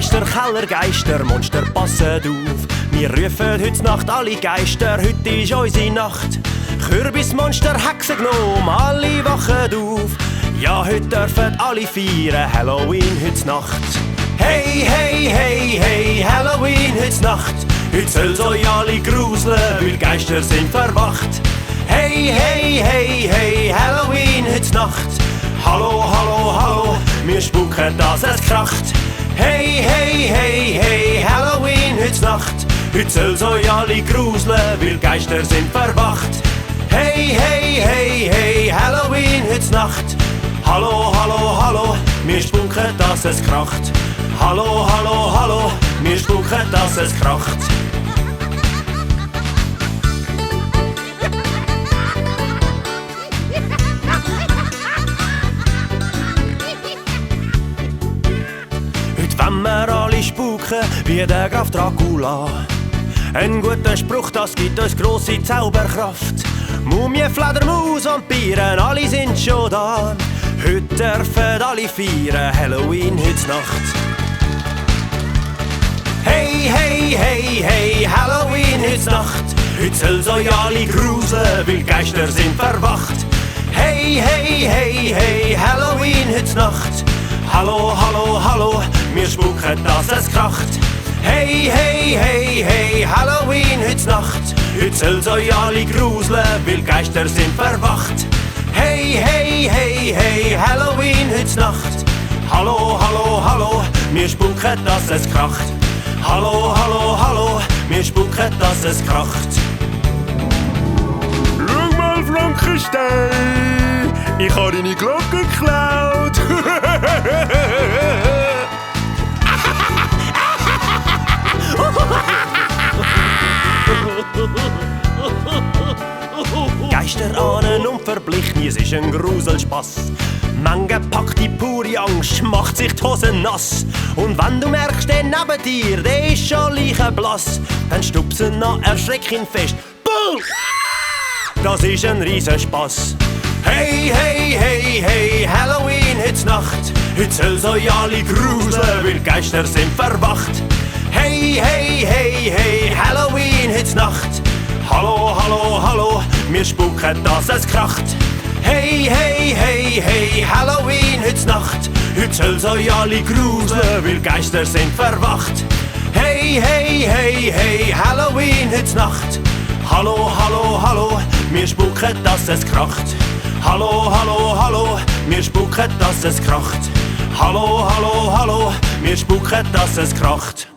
Geisterkeller, Geistermonster, passet auf. Wir rufen heute Nacht alle Geister, heute ist unsere Nacht. Kürbismonster, Hexengnom, alle wachen auf. Ja, heute dürfen alle feiern, Halloween heute Nacht. Hey, hey, hey, hey, Halloween heute Nacht. Heute soll's euch alle gruseln, weil Geister sind verwacht. Hey, hey, hey, hey, Halloween heute Nacht. Hallo, hallo, hallo, wir spuken, dass es kracht. Hey, hey, hey, hey, Halloween heute Nacht. Heute soll's euch alle gruseln, weil Geister sind verwacht. Hey, hey, hey, hey, Halloween heute Nacht. Hallo, hallo, hallo, wir spuken, dass es kracht. Hallo, hallo, hallo, wir spuken, dass es kracht. Heute wollen wir alle spuken, wie der Graf Dracula. Ein guter Spruch, das gibt uns grosse Zauberkraft. Mumie, Fledermaus und Bieren, alle sind schon da. Heute dürfen alle feiern, Halloween heute Nacht. Hey, hey, hey, hey, Halloween heute Nacht. Heute soll's euch alle gruseln, weil Geister sind verwacht. Hey, hey, hey, hey, Halloween heute Nacht. Hallo, hallo, hallo, wir spuken, dass es kracht. Hey, hey, hey, hey, Halloween heute Nacht. Heute soll's euch alle gruseln, weil Geister sind verwacht. Hey, hey, hey, hey, Halloween heute Nacht. Hallo, hallo, hallo, wir spuken, dass es kracht. Hallo, hallo, hallo, wir spuken, dass es kracht. Schau mal, Frankenstein, ich habe deine Glocke geklaut. Geister ahnen unverblichen, es ist ein Gruselspass. Manche packt die pure Angst, macht sich die Hosen nass. Und wenn du merkst, der neben dir, der ist schon leichenblass, dann stupsen noch erschreck ihn fest. Boom! Das ist ein Riesenspass. Hey, hey, hey, hey, Halloween heute Nacht. Heute soll's euch alle gruseln, weil Geister sind verwacht. Hey, hey, hey, hey, Halloween heute Nacht. Hallo, hallo, hallo, wir spuken, dass es kracht. Hey, hey, hey, hey, Halloween heute Nacht. Heute soll's euch alle gruseln, weil Geister sind verwacht. Hey, hey, hey, hey, Halloween heute Nacht. Hallo, hallo, hallo, wir spuken, dass es kracht. Hallo, hallo, hallo, wir spuken, dass es kracht. Hallo, hallo, hallo, wir spuken, dass es kracht.